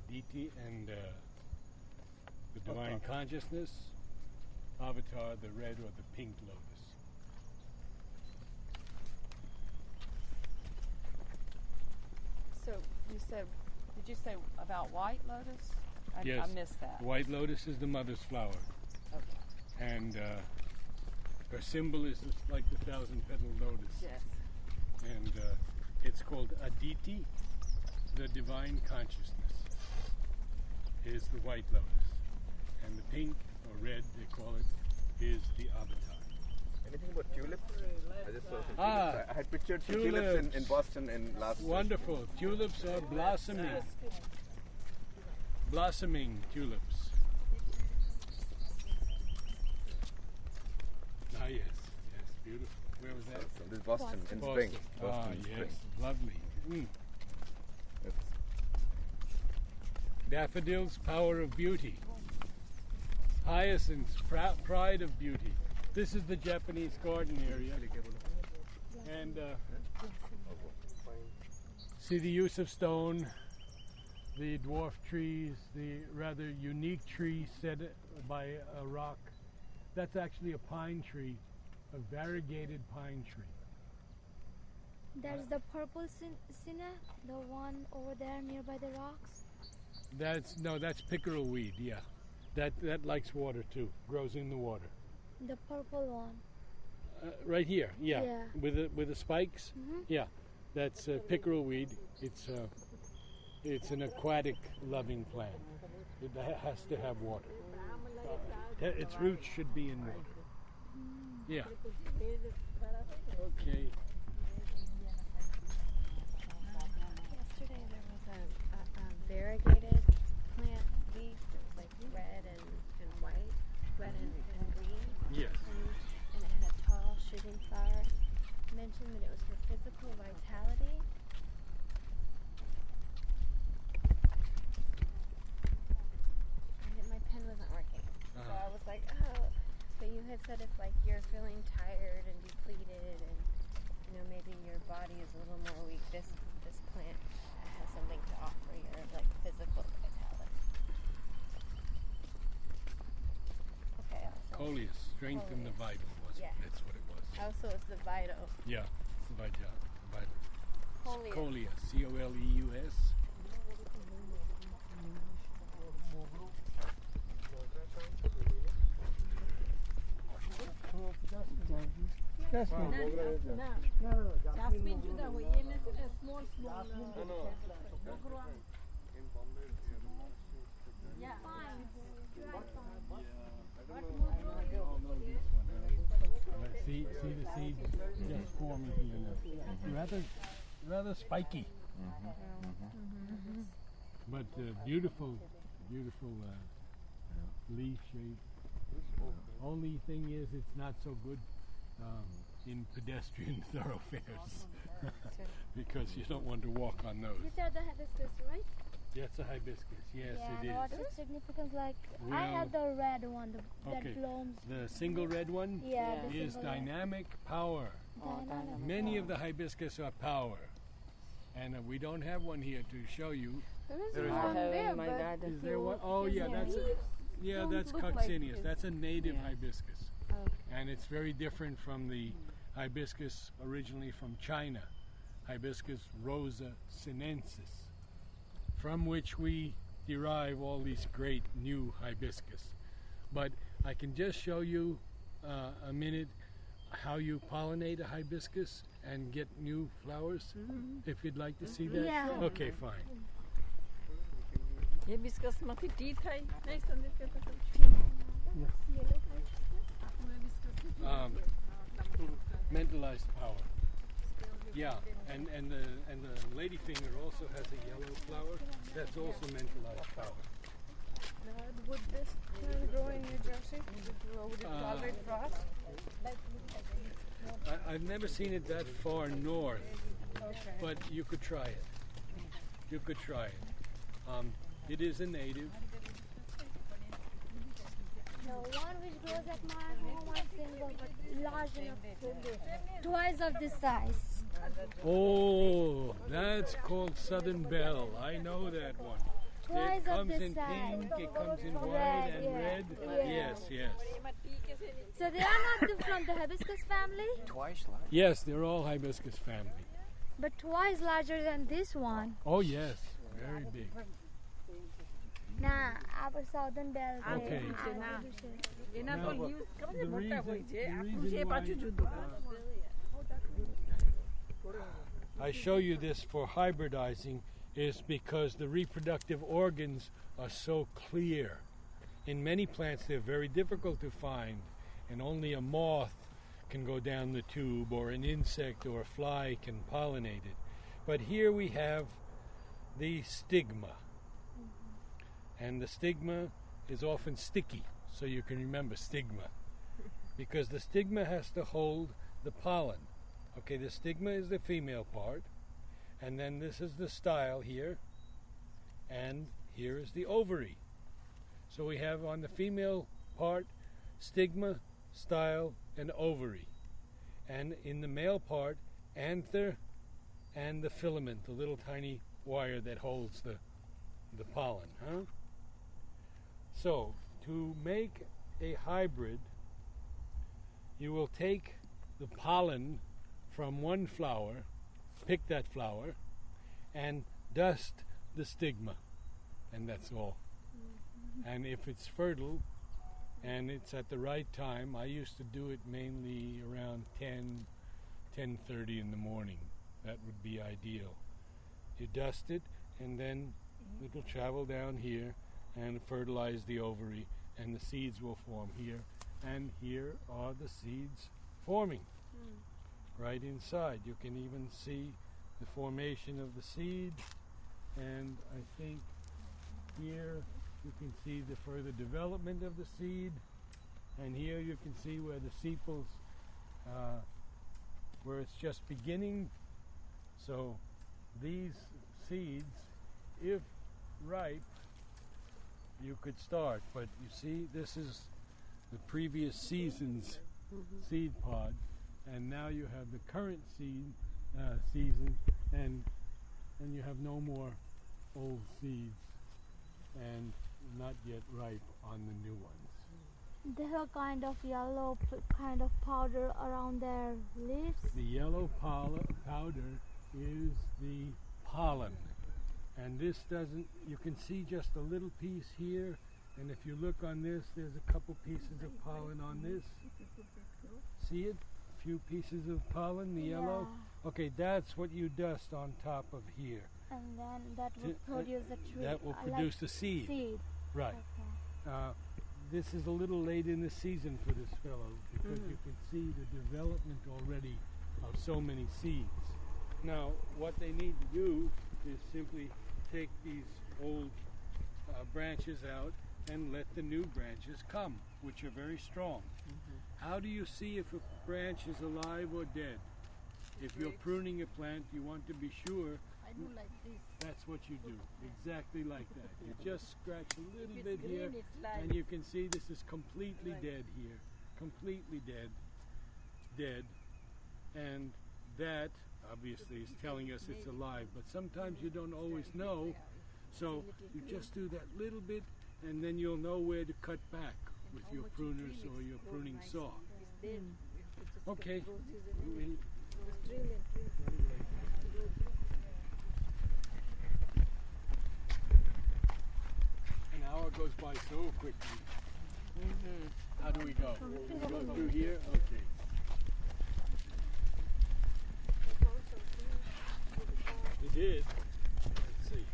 Aditi and the divine consciousness, avatar, the red or the pink lotus. So you said, did you say about white lotus? Yes. I missed that. White lotus is the mother's flower. Okay. And her symbol is like the 1,000-petal lotus. Yes. And it's called Aditi, the divine consciousness, is the white lotus. And the pink or red, they call it, is the avatar. Anything about tulips? I just saw some tulips. I had pictured tulips in Boston in last. Wonderful. Tulips are blossoming. Blossoming tulips. Ah, yes. Yes, beautiful. Where was that? So this is Boston in Boston. spring. Ah, Boston in yes. spring. Lovely. Yes. Daffodils, power of beauty. Hyacinths, pride of beauty. This is the Japanese garden area. And see the use of stone, the dwarf trees, the rather unique tree set by a rock. That's actually a pine tree, a variegated pine tree. There's the purple cinna, the one over there nearby the rocks. That's pickerel weed. Yeah, that likes water too. Grows in the water. The purple one. Right here. Yeah. Yeah. With the spikes. Mhm. Yeah, that's pickerel weed. It's an aquatic loving plant. It has to have water. Its roots should be in water. Yeah. Okay. Yesterday there was a variegated plant leaf that was like red and white, red and green. Yes. And it had a tall shooting flower. You mentioned that it was for physical vitality. My pen wasn't working. So I was like, oh. But you had said if like you're feeling tired and depleted and maybe your body is a little more weak, this plant has something to offer your like physical vitality. Okay. Coleus, strengthen the vital. Yeah. That's what it was. Also, it's the vital. Yeah, it's the vital. Coleus. Coleus, C-O-L-E-U-S. Jasmine. Jasmine juda hoy. Ye small. Yeah. See the seed just forming here now. Rather spiky. But beautiful leaf shape. Only thing is, it's not so good in pedestrian thoroughfares because you don't want to walk on those. These are the hibiscus, right? That's a hibiscus. Yes, yeah, it is. what's its significance? Like, I Well, had the red one, okay. that blooms. The single red one Yeah, the is single red. dynamic power. Dynamic Many power. of the hibiscus are power. And we don't have one here to show you. There is one there, but Is there one? Oh, yeah, that's that's look like coccineus. his. That's a native hibiscus. Okay. And it's very different from the hibiscus originally from China, Hibiscus rosa sinensis, from which we derive all these great new hibiscus. But I can just show you a minute how you pollinate a hibiscus and get new flowers, if you'd like to see that. Yeah. Okay, fine. Hibiscus mati tea thai. Nice and Mentalized power. Yeah, and the ladyfinger also has a yellow flower. That's also mentalized power. Would this plant grow in New Jersey? Would it tolerate frost? I've never seen it that far north, but you could try it. You could try it. It is a native. The one which grows at my home are single, but large enough, twice of this size. Oh, that's called Southern Belle. I know that one. Twice It of comes this in size. pink, it comes in white Red, and yeah. red. Yeah. Yes, yes. So they are not from the hibiscus family, Twice large. Yes, they're all hibiscus family. but twice larger than this one. Oh, yes, very big. Nah, our southern belle. Okay. એના Now, તો use the મોટા હોય reason- છે the આપણું reason છે પાછું why- જુદું I show you this for hybridizing is because the reproductive organs are so clear. In many plants, they're very difficult to find, and only a moth can go down the tube, or an insect or a fly can pollinate it. But here we have the stigma. And the stigma is often sticky, so you can remember stigma. Because the stigma has to hold the pollen. Okay, the stigma is the female part, and then this is the style here, and here is the ovary. So we have on the female part stigma, style, and ovary. And in the male part, anther and the filament, the little tiny wire that holds the pollen. Huh? So, to make a hybrid, you will take the pollen from one flower pick that flower and dust the stigma, and that's all. And if it's fertile and it's at the right time, I used to do it mainly around 10:30 in the morning. That would be ideal. You dust it, and then it'll travel down here and fertilize the ovary, and the seeds will form here. And here are the seeds forming right inside. You can even see the formation of the seed, and I think here you can see the further development of the seed, and here you can see where the sepals, where it's just beginning. So these seeds, if ripe, you could start, but you see this is the previous season's seed pod, and now you have the current season, and you have no more old seeds and not yet ripe on the new ones. They have kind of yellow kind of powder around their leaves. The yellow powder is the pollen, and this doesn't, you can see just a little piece here, and if you look on this, there's a couple pieces of pollen on this. See it? A few pieces of pollen, the yellow. Okay, that's what you dust on top of here. And then that will produce the tree. That will produce the seed. Right. Okay. This is a little late in the season for this fellow, because you can see the development already of so many seeds. Now, what they need to do is simply take these old branches out and let the new branches come, which are very strong. How do you see if a branch is alive or dead? If you're pruning a plant, you want to be sure. I do like this. That's what you do, exactly like that. You just scratch a little If bit it's here, green, it's live. and you can see this is completely dead here, completely dead, and that obviously is telling us it's alive, but sometimes you don't always know, so you just do that little bit, and then you'll know where to cut back with your pruners or your pruning saw. Okay. An hour goes by so quickly. How do we go? We go through here? Okay. You did? Let's see.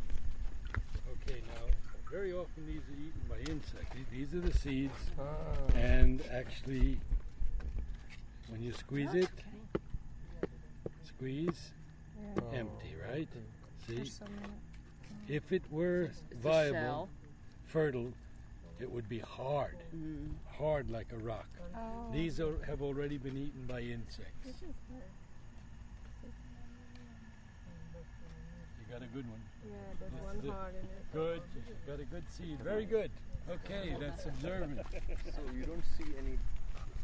Okay, now, very often these are eaten by insects. These are the seeds, and actually, when you squeeze it, squeeze, empty, right? See? If it were viable, fertile, it would be hard, hard like a rock. These have already been eaten by insects. You got a good one. Yeah, there's one hard in it. Good. You got a good seed. Very good. Okay, that's observant. So you don't see any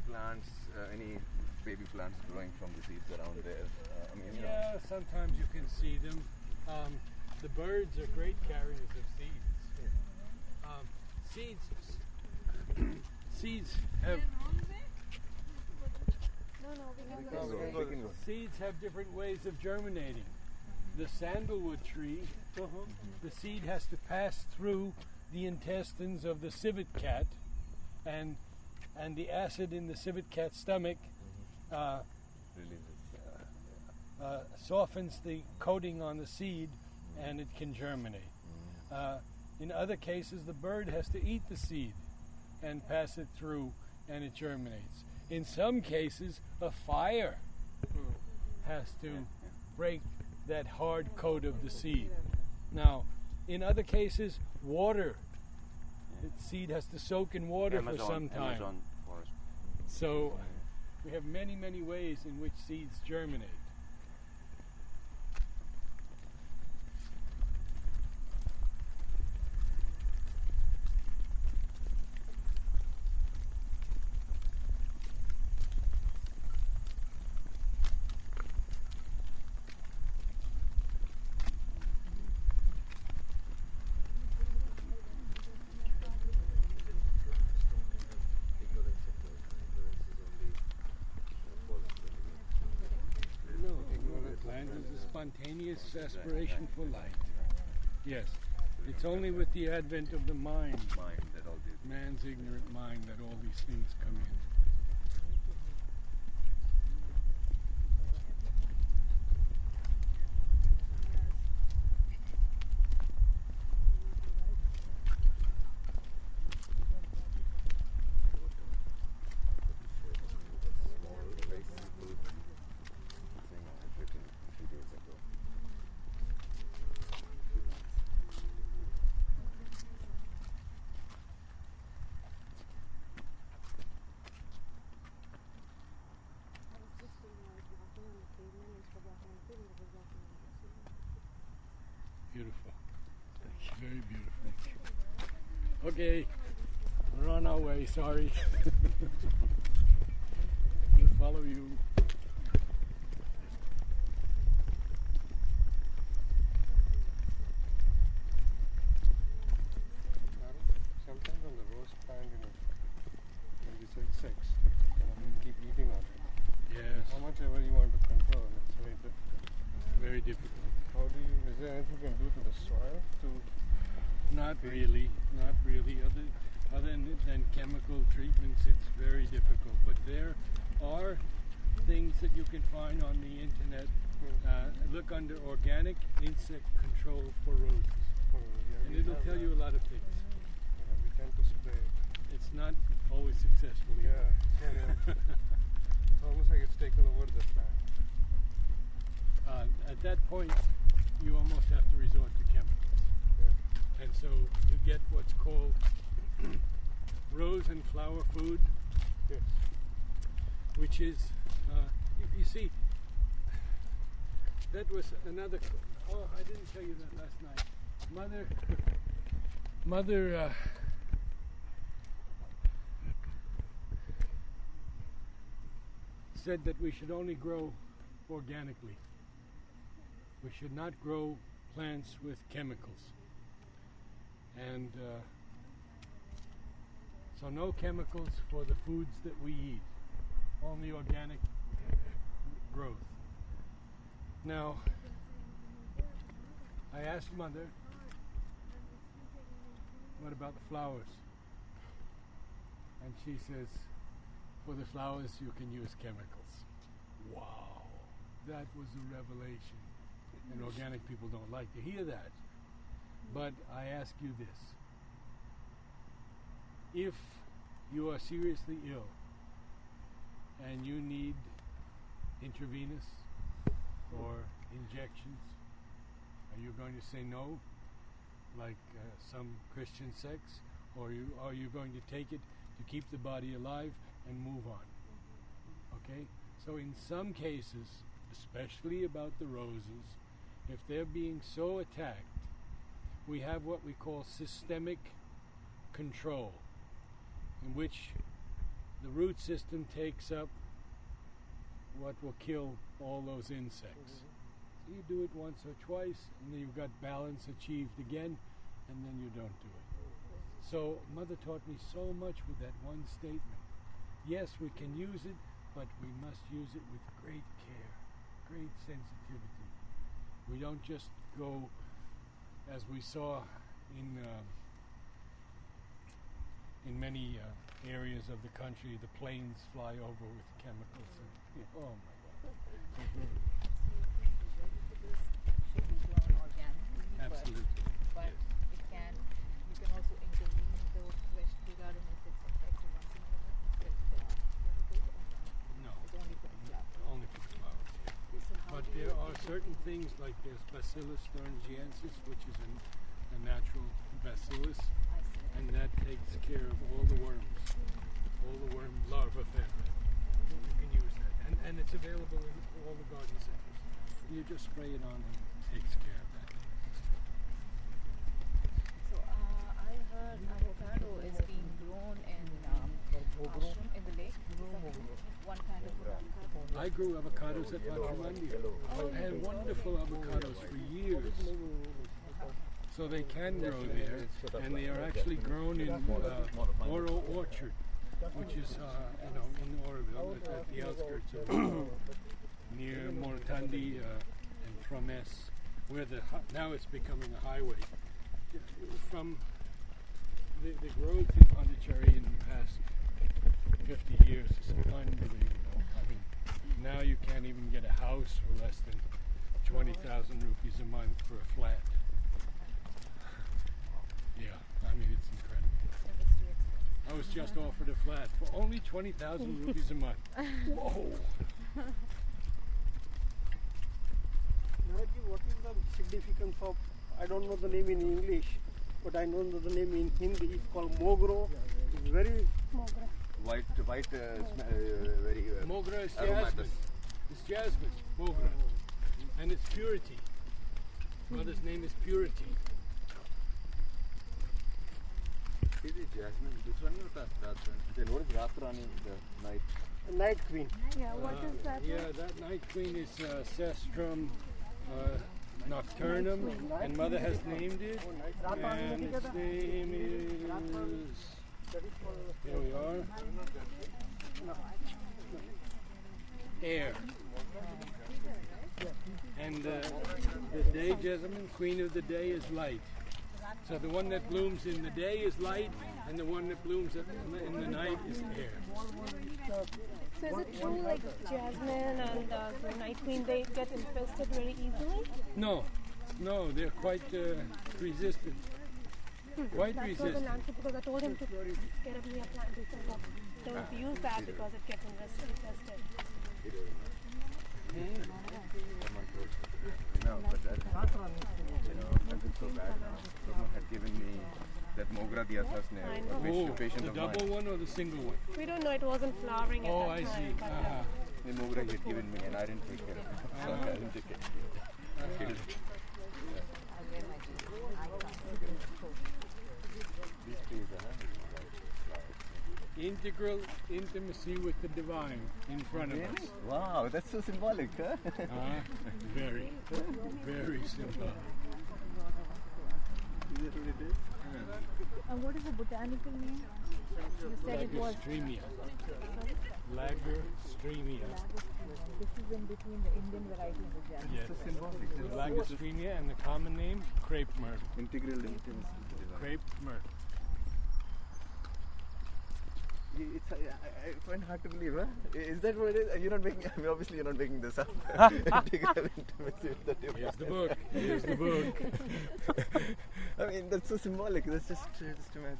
plants, any baby plants growing from the seeds around there? Yeah, sometimes you can see them. The birds are great carriers of seeds. Seeds have seeds have different ways of germinating. The sandalwood tree, the seed has to pass through the intestines of the civet cat, and the acid in the civet cat's stomach softens the coating on the seed, and it can germinate. In other cases, the bird has to eat the seed and pass it through, and it germinates. In some cases, a fire has to break that hard coat of the seed. Now, in other cases, water. The seed has to soak in water for some time. Amazon forest. So we have many, many ways in which seeds germinate. biggest aspiration for light. Yes. It's only with the advent of the mind, that all these man's ignorant mind, that all these things come in. very simple thing I had written a few days ago. Beautiful. Very beautiful. Okay, we're on our way, sorry. We'll follow you. Sometimes on the rose plant, when we said sex, you keep eating on it. Yes, How much ever you want to control, it's very difficult. very difficult. How do you, is there anything you can do to the soil to Not really. Other than chemical treatments, it's very difficult. But there are things that you can find on the internet. Look under organic insect control for roses, and it'll tell you a lot of things. we tend to spray it. It's not always successful either. Yeah, it's almost like it's taken over the plant. At that point, you almost have to resort to chemicals. Yeah. And so you get what's called rose and flower food, Yes. which is, you see, that was another, I didn't tell you that last night. Mother said that we should only grow organically. We should not grow plants with chemicals. And so no chemicals for the foods that we eat, only organic growth. Now, I asked Mother, what about the flowers? And she says, for the flowers you can use chemicals. Wow, that was a revelation. And organic people don't like to hear that. But I ask you this. If you are seriously ill and you need intravenous or injections, are you going to say no, like some Christian sects, or are you going to take it to keep the body alive and move on? Okay? So in some cases, especially about the roses, if they're being so attacked, we have what we call systemic control, in which the root system takes up what will kill all those insects. So you do it once or twice, and then you've got balance achieved again, and then you don't do it. So Mother taught me so much with that one statement. Yes, we can use it, but we must use it with great care, great sensitivity. We don't just go, as we saw in many areas of the country, the planes fly over with chemicals. And, oh my God. Absolutely. But it can, you can also intervene in the vegetable garden if it's infected once in a while with chemicals or No, it's only for the flower. only for the flowers. Yeah. So how But do you there are certain things like there's Bacillus thuringiensis, which is a natural bacillus, I see. and that takes care of all the worms, all the worm larva family. You can use that, and it's available in all the garden centers. You just spray it on and it takes care of that. So I heard avocado is being grown in ashram in the lake. Is that one kind of avocado? I grew avocados at Matrimondia. I had wonderful avocados for years. So they can grow there, and they are actually grown in Oro Orchard, which is in Aurobindo, at the outskirts of near Mortandi and Promes. where now it's becoming a highway. From the growth in Pondicherry in the past 50 years is unbelievable. I mean, now you can't even get a house for less than 20,000 rupees a month for a flat. Yeah, I mean, it's incredible. I was just offered a flat for only 20,000 rupees a month. Whoa! Narad, what is the significance of, I don't know the name in English, but I know the name in Hindi. It's called Mogro. It's very White, very Mogra is aromatic. jasmine. It's jasmine, Mogra. And it's purity. Mother's name is Purity. Is it jasmine? This one or that one? Then what is Ratrani, the night? Night Queen. Yeah, what is that? Yeah, that night queen is Cestrum nocturnum, and Mother has named it. And its name is. Here we are. Air. And the day jasmine, queen of the day, is light. So the one that blooms in the day is light, and the one that blooms in the night is air. So is it true like jasmine and the night queen, they get infested very easily? No, they're quite resistant. Quite That's resistant. what the Nancy, because I told him to get a new plant. He said that don't use that because it gets infested. No, but that, I feel so bad now. Someone had given me that Mogra diya tha usne, I a know. patient The of double mine. one or the single one? We don't know, it wasn't flowering at Oh, that I time. see. But, The Mogra he had given me and I didn't take care of it. So I didn't take it. I killed it. These trees are Integral intimacy with the divine in front of us. Wow, that's so symbolic, huh? Very, very symbolic. Is that what it is? And what is the botanical name? You said it was. Lagerstremia. Lagerstremia. This is in between the Indian variety and the Japanese. Yes. So symbolic. The Lagerstremia and the common name, crepe myrtle. Integral intimacy. Crepe myrtle. It's, I find hard to believe, huh? Is that what it is? You're not making, I mean, obviously you're not making this up. Integral intimacy with the divine. Here's the book. Here's the book. I mean, that's so symbolic. That's just imagine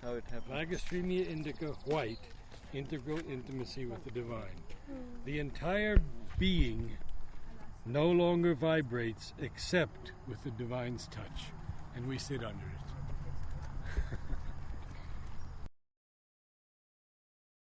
how it happened. Lagerstremia indica white, integral intimacy with the divine. The entire being no longer vibrates except with the divine's touch, and we sit under it.